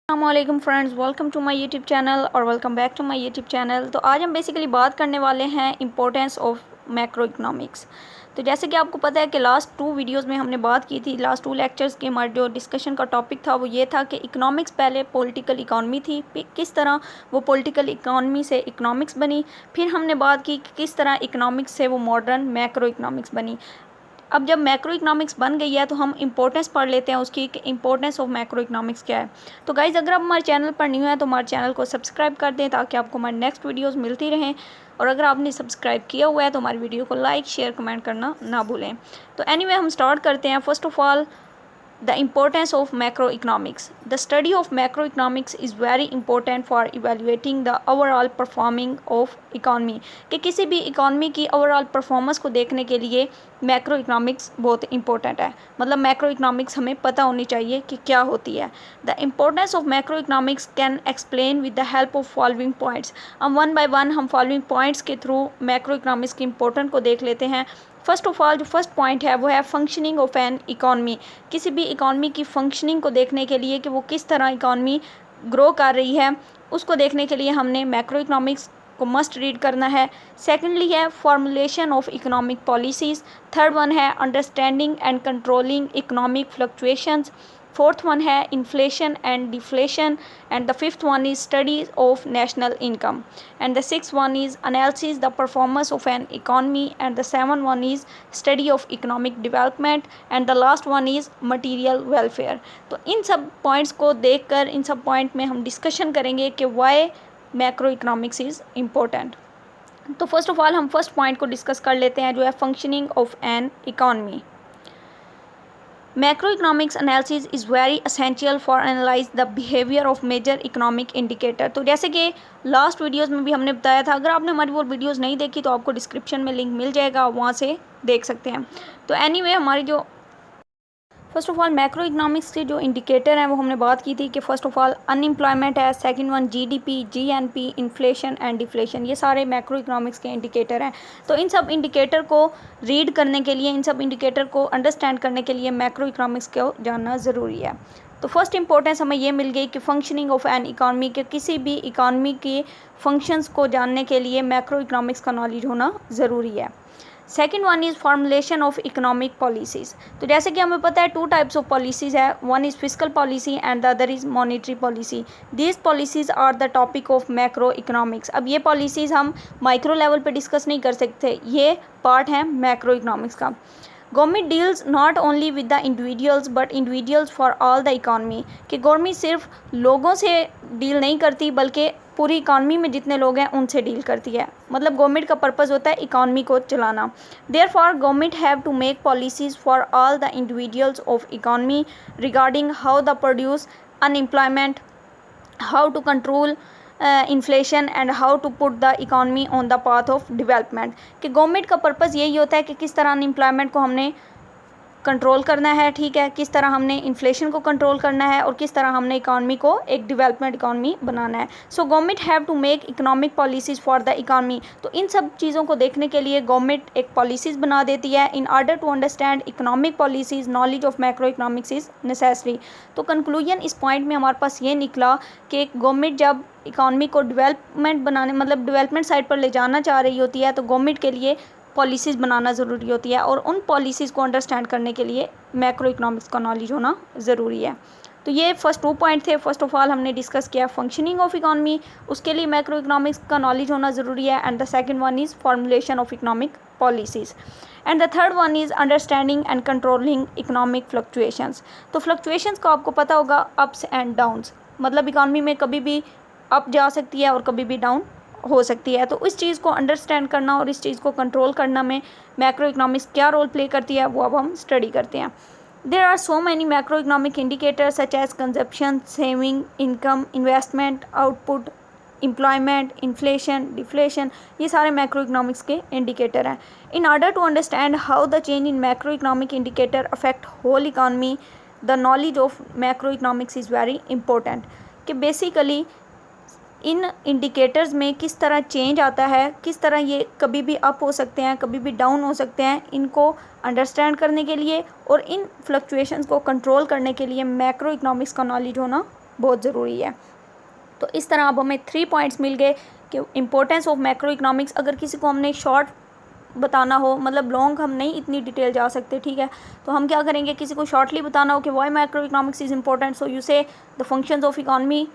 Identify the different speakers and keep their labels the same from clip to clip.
Speaker 1: अस्सलामुअलैकुम friends, welcome to my YouTube channel और welcome back to my YouTube channel. तो आज हम बेसिकली बात करने वाले हैं इम्पोर्टेंस ऑफ मैक्रो इकोनॉमिक्स। तो जैसे कि आपको पता है कि लास्ट 2 वीडियोस में हमने बात की थी, लास्ट 2 लेक्चर्स के हमारे जो डिस्कशन का टॉपिक था वो ये था कि इकोनॉमिक्स पहले पॉलिटिकल इकॉनमी थी, किस तरह वो पॉलिटिकल इकॉनमी से इकोनॉमिक्स बनी। फिर हमने बात की कि किस तरह इकोनॉमिक्स से वो मॉडर्न मैक्रो इकोनॉमिक्स बनी। अब जब मैक्रो इकोनॉमिक्स बन गई है तो हम इंपॉर्टेंस पढ़ लेते हैं उसकी, कि इंपॉर्टेंस ऑफ मैक्रो इकोनॉमिक्स क्या है। तो गाइज़, अगर आप हमारे चैनल पर न्यू हैं तो हमारे चैनल को सब्सक्राइब कर दें ताकि आपको हमारी नेक्स्ट वीडियोस मिलती रहें। और अगर आपने सब्सक्राइब किया हुआ है तो हमारी वीडियो को लाइक शेयर कमेंट करना ना भूलें। तो एनीवे हम स्टार्ट करते हैं। First of all, the importance of macroeconomics. The study of macroeconomics is very important for evaluating the overall performing of economy. कि किसी भी इकॉनमी की ओवरऑल परफॉर्मेंस को देखने के लिए मैक्रो इकोनॉमिक्स बहुत इंपॉर्टेंट है। मतलब मैक्रो इकोनॉमिक्स हमें पता होनी चाहिए कि क्या होती है। The importance of macro economics can explain with the help of following points. हम वन बाय वन हम फॉलोइंग पॉइंट्स के थ्रू मैक्रो इकोनॉमिक्स की इंपॉर्टेंट को देख लेते हैं। फर्स्ट ऑफ ऑल, जो फर्स्ट पॉइंट है वो है फंक्शनिंग ऑफ एन इकॉनमी। किसी भी इकॉनमी की फंक्शनिंग को देखने के लिए कि वो किस तरह इकॉनमी ग्रो कर रही है, उसको देखने के लिए हमने मैक्रो इकोनॉमिक्स को मस्ट रीड करना है। सेकेंडली है formulation of economic policies. Third one है understanding and controlling economic fluctuations. Fourth one है inflation and deflation, and the fifth one is study of national income, and the six one is analysis the performance of an economy, and the seven one is study of economic development, and the last one is material welfare. तो इन सब points को देखकर इन सब point में हम discussion करेंगे कि why macro economics is important. तो फर्स्ट ऑफ ऑल हम फर्स्ट पॉइंट को डिस्कस कर लेते हैं, जो है functioning of an economy. Macroeconomics analysis is very essential for analyze the behavior of major economic indicator। तो जैसे कि लास्ट वीडियोस में भी हमने बताया था, अगर आपने हमारी वो वीडियोस नहीं देखी तो आपको डिस्क्रिप्शन में लिंक मिल जाएगा, वहाँ से देख सकते हैं। तो एनीवे हमारी जो first of all macro economics के जो इंडिकेटर हैं वो हमने बात की थी कि फर्स्ट ऑफ ऑल अनएम्प्लॉयमेंट है, second one GDP, GNP, inflation and deflation, ये सारे मैक्रो इकोनॉमिक्स के इंडिकेटर हैं। तो इन सब इंडिकेटर को रीड करने के लिए, इन सब इंडिकेटर को अंडरस्टैंड करने के लिए मैक्रो इकोनॉमिक्स को जानना ज़रूरी है। तो फर्स्ट इंपॉर्टेंस हमें ये मिल गई कि फंक्शनिंग ऑफ एन इकॉनमी, के किसी भी इकॉनमी के फंक्शंस को जानने के लिए मैक्रो इकोनॉमिक्स का नॉलेज होना ज़रूरी है। Second one is formulation of economic policies. तो जैसे कि हमें पता है 2 टाइप्स ऑफ पॉलिसीज़ है, one is physical policy and the other is monetary policy. These policies are the topic of macro economics. अब ये पॉलिसीज़ हम माइक्रो लेवल पे डिस्कस नहीं कर सकते, ये पार्ट है मैक्रो इकोनॉमिक्स का। Government deals not only with the individuals but individuals for all the economy. कि गवर्नमेंट सिर्फ लोगों से डील नहीं करती बल्कि पूरी इकॉनमी में जितने लोग हैं उनसे डील करती है। मतलब गवर्नमेंट का पर्पज़ होता है इकॉनमी को चलाना। Therefore government have to make policies for all the individuals of economy regarding how the produce unemployment, how to control inflation and how to put the economy on the path of development. कि government का purpose यही होता है कि किस तरह unemployment को हमने कंट्रोल करना है, ठीक है, किस तरह हमने इन्फ्लेशन को कंट्रोल करना है और किस तरह हमने इकॉनमी को एक डेवलपमेंट इकॉनमी बनाना है। So government have to make economic policies for the economy. तो इन सब चीज़ों को देखने के लिए गवर्नमेंट एक पॉलिसीज़ बना देती है। In order to understand economic policies knowledge of macro economics is necessary. तो कंक्लूजन इस पॉइंट में हमारे पास ये निकला कि गवर्नमेंट जब इकॉनमी को डेवलपमेंट बनाने, मतलब डेवलपमेंट साइड पर ले जाना चाह रही होती है, तो गवर्नमेंट के लिए पॉलिसीज़ बनाना ज़रूरी होती है और उन पॉलिसीज़ को अंडरस्टैंड करने के लिए मैक्रो इकोनॉमिक्स का नॉलेज होना ज़रूरी है। तो ये फर्स्ट 2 पॉइंट थे। फर्स्ट ऑफ ऑल हमने डिस्कस किया फंक्शनिंग ऑफ इकॉनमी, उसके लिए मैक्रो इकोनॉमिक्स का नॉलेज होना ज़रूरी है, and the second one is formulation of economic policies, and the third one is understanding and controlling economic fluctuations. तो फ्लक्चुएशंस को आपको पता होगा, अप्स एंड डाउन्स, मतलब इकॉनमी में कभी भी अप जा सकती है और कभी भी डाउन हो सकती है। तो इस चीज़ को अंडरस्टैंड करना और इस चीज़ को कंट्रोल करना में मैक्रो इकोनॉमिक्स क्या रोल प्ले करती है वो अब हम स्टडी करते हैं। There are so many macro economic indicators such as consumption, saving, income, investment, output, employment, inflation, deflation, ये सारे मैक्रो इकोनॉमिक्स के इंडिकेटर हैं। In order to understand how the change in macro economic indicator affect whole economy, the knowledge of macro economics is very important. कि basically इन indicators में किस तरह change आता है, किस तरह ये कभी भी अप हो सकते हैं, कभी भी डाउन हो सकते हैं, इनको अंडरस्टैंड करने के लिए और इन फ्लक्चुएशंस को कंट्रोल करने के लिए मैक्रो इकोनॉमिक्स का नॉलेज होना बहुत ज़रूरी है। तो इस तरह अब हमें 3 पॉइंट्स मिल गए कि इम्पोर्टेंस ऑफ मैक्रो इकनॉमिक्स। अगर किसी को हमने शॉर्ट बताना हो, मतलब लॉन्ग हम नहीं इतनी डिटेल जा सकते, ठीक है, तो हम क्या करेंगे, किसी को शॉर्टली बताना हो कि why macro economics is important, so you say the functions of economy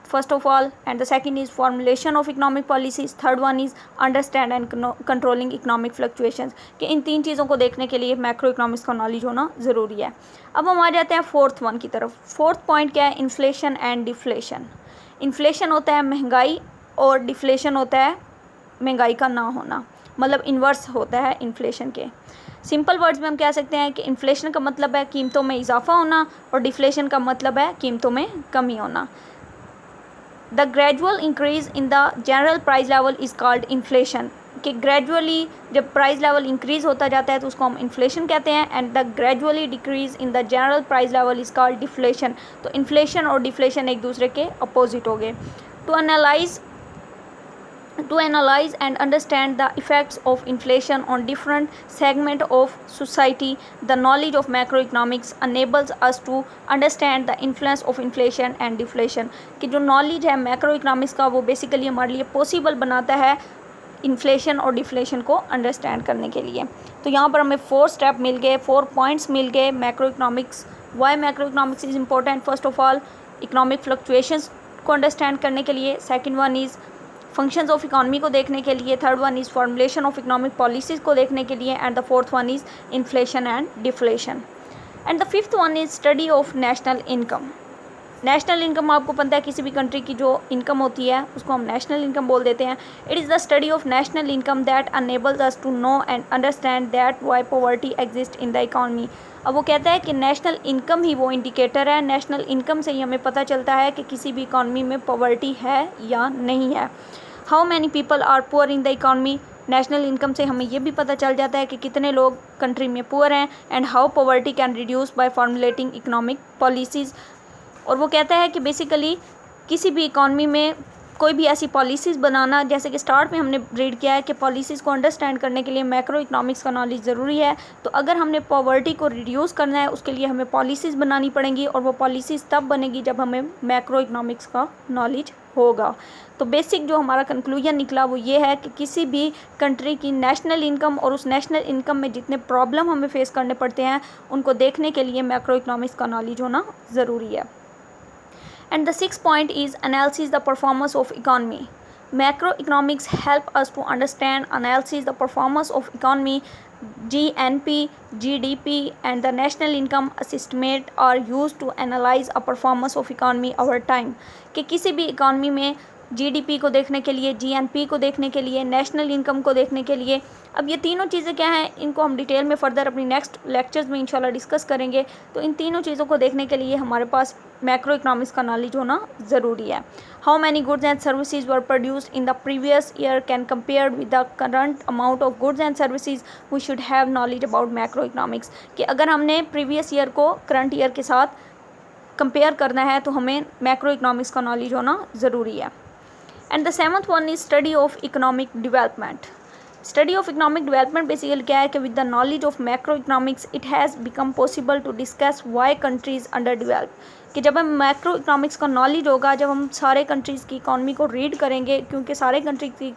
Speaker 1: first of all, and the second is formulation of economic policies, third one is understand and controlling economic fluctuations, कि इन 3 चीज़ों को देखने के लिए macro economics का knowledge होना ज़रूरी है। अब हम आ जाते हैं 4th वन की तरफ। 4th पॉइंट क्या है, इन्फ्लेशन एंड डिफ्लेशन। इन्फ्लेशन होता है महंगाई और डिफ्लेशन होता है महंगाई का ना होना, मतलब इन्वर्स होता है इन्फ्लेशन के। सिंपल वर्ड्स में हम कह सकते हैं कि इन्फ्लेशन का मतलब है कीमतों में इजाफा होना और डिफ्लेशन का मतलब है कीमतों में कमी होना। The gradual increase in the general price level is called inflation, कि ग्रेजुअली जब प्राइस लेवल इंक्रीज होता जाता है तो उसको हम इन्फ्लेशन कहते हैं। And the gradually decrease in the general price level is called deflation. तो इन्फ्लेशन और डिफ्लेशन एक दूसरे के अपोजिट हो गए। To analyze and understand the effects of inflation on different segment of society, the knowledge of macroeconomics enables us to understand the influence of inflation and deflation, कि जो knowledge है मैक्रोइकनॉमिक्स का वो बेसिकली हमारे लिए पॉसिबल बनाता है इन्फ्लेशन और डिफ्लेशन को अंडरस्टैंड करने के लिए। तो यहाँ पर हमें 4 स्टेप मिल गए, 4 पॉइंट्स मिल गए macroeconomics, why macroeconomics is important. First of all economic fluctuations को अंडरस्टैंड करने के लिए, second one is functions of economy को देखने के लिए, third one is formulation of economic policies को देखने के लिए, and the fourth one is inflation and deflation, and the fifth one is study of national income. National income आपको पता है किसी भी कंट्री की जो इनकम होती है उसको हम नेशनल इनकम बोल देते हैं। It is the study of national income that enables us to know and understand that why poverty exist in the economy. अब वो कहता है कि नेशनल इनकम ही वो इंडिकेटर है, नेशनल इनकम से ही हमें पता चलता है कि किसी भी इकॉनमी में पॉवर्टी है या नहीं है। How many people are poor in the economy, national income से हमें ये भी पता चल जाता है कि कितने लोग कंट्री में पुअर हैं। And how poverty can reduce by formulating economic policies. और वो कहता है कि बेसिकली किसी भी इकॉनमी में कोई भी ऐसी पॉलिसीज़ बनाना, जैसे कि स्टार्ट में हमने रीड किया है कि पॉलिसीज़ को अंडरस्टैंड करने के लिए मैक्रो इकनॉमिक्स का नॉलेज ज़रूरी है। तो अगर हमने पॉवर्टी को रिड्यूस करना है उसके लिए हमें पॉलिसीज़ बनानी पड़ेंगी, और वो पॉलिसीज़ तब बनेगी जब हमें मैक्रो इकनॉमिक्स का नॉलेज होगा। तो बेसिक जो हमारा कंक्लूजन निकला वो ये है कि किसी भी कंट्री की नेशनल इनकम और उस नेशनल इनकम में जितने प्रॉब्लम हमें फेस करने पड़ते हैं उनको देखने के लिए मैक्रो इकनॉमिक्स का नॉलेज होना ज़रूरी है। And the sixth point is analysis the performance of economy. Macroeconomics help us to understand, analysis the performance of economy. GNP, GDP and the national income estimate are used to analyze a performance of economy over time. कि किसी भी economy में GDP को देखने के लिए, GNP को देखने के लिए, नेशनल इनकम को देखने के लिए, अब ये तीनों चीज़ें क्या हैं इनको हम डिटेल में फर्दर अपनी नेक्स्ट लेक्चर्स में इंशाल्लाह डिस्कस करेंगे। तो इन तीनों चीज़ों को देखने के लिए हमारे पास मैक्रो इकनॉमिक्स का नॉलेज होना ज़रूरी है। How many goods and services were produced in the previous year can compare with the current amount of goods and services, we should have knowledge about macro economics, कि अगर हमने previous year को current year के साथ compare करना है तो हमें मैक्रो इकनॉमिक्स का नॉलेज होना ज़रूरी है। And the seventh one is study of economic development. Study of economic development basically क्या है कि with the knowledge of macro economics it has become possible to discuss why countries under develop, कि जब हम macro economics का knowledge होगा, जब हम सारे कंट्रीज़ की इकॉनमी को रीड करेंगे, क्योंकि सारे कंट्री की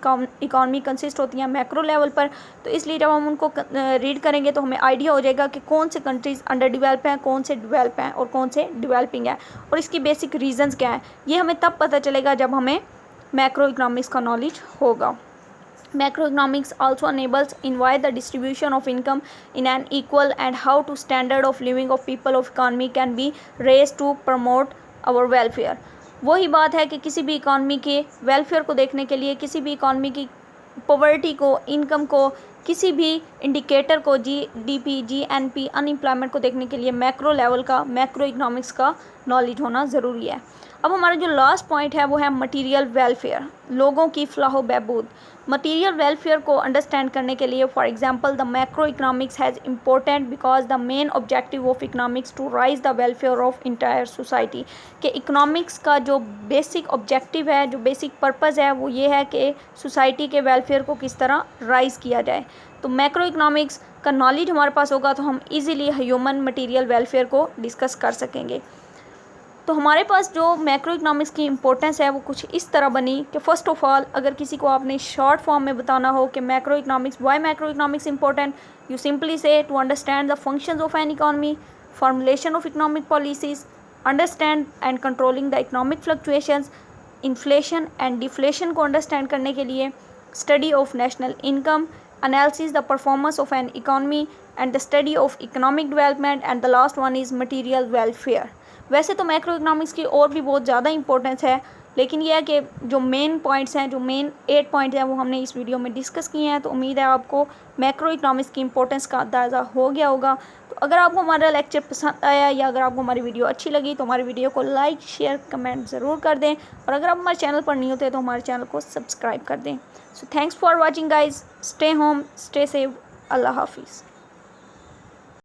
Speaker 1: इकॉनमी कंसिस्ट होती हैं मैक्रो लेवल पर, तो इसलिए जब हम उनको रीड करेंगे तो हमें आइडिया हो जाएगा कि कौन से कंट्रीज़ अंडर डेवलप हैं, कौन से डेवलप हैं और कौन से डेवलपिंग है, और इसकी बेसिक रीजंस क्या हैं। ये हमें तब पता चलेगा जब हमें मैक्रो इकोनॉमिक्स का नॉलेज होगा। Macroeconomics also enables in why the distribution of income in an equal and how to standard of living of people of economy can be raised to promote our welfare। वही बात है कि किसी भी economy के welfare को देखने के लिए, किसी भी इकॉनमी की पॉवर्टी को, इनकम को, किसी भी इंडिकेटर को, GDP, GNP, अनएम्प्लॉयमेंट को देखने के लिए मैक्रो लेवल का, मैक्रो इकोनॉमिक्स का नॉलेज होना ज़रूरी है। अब हमारा जो लास्ट पॉइंट है वो है मटीरियल वेलफेयर, लोगों की फलाह व बहबूद। मटीरियल वेलफेयर को अंडरस्टैंड करने के लिए for example the macro economics has important because the main objective of economics to raise the welfare of entire society, कि इकोनॉमिक्स का जो बेसिक ऑब्जेक्टिव है, जो बेसिक पर्पज़ है वो ये है कि सोसाइटी के वेलफेयर को किस तरह राइज किया जाए। तो मैक्रो इकोनॉमिक्स का नॉलेज हमारे पास होगा तो हम ईज़िली ह्यूमन मटीरियल वेलफेयर को डिस्कस कर सकेंगे। तो हमारे पास जो मैक्रो इकनॉमिक्स की इंपॉर्टेंस है वो कुछ इस तरह बनी कि फ़र्स्ट ऑफ ऑल अगर किसी को आपने शॉर्ट फॉर्म में बताना हो कि macro economics, why macro economics important, you simply say to understand the functions of an economy, formulation of economic policies, understand and controlling the economic fluctuations, inflation and deflation को understand करने के लिए study of national income, analysis the performance of an economy and the study of economic development, and the last one is material welfare। वैसे तो macro economics की और भी बहुत ज़्यादा इंपॉर्टेंस है, लेकिन यह है कि जो मेन पॉइंट्स हैं, जो मेन 8 पॉइंट्स हैं वो हमने इस वीडियो में डिस्कस किए हैं। तो उम्मीद है आपको मैक्रो इकनॉमिक्स की इंपॉर्टेंस का अंदाज़ा हो गया होगा। तो अगर आपको हमारा लेक्चर पसंद आया या अगर आपको हमारी वीडियो अच्छी लगी तो हमारी वीडियो को लाइक, शेयर, कमेंट ज़रूर कर दें, और अगर आप हमारे चैनल पर नहीं होते तो हमारे चैनल को सब्सक्राइब कर दें। So thanks for watching guys. Stay home, stay safe. Allah Hafiz.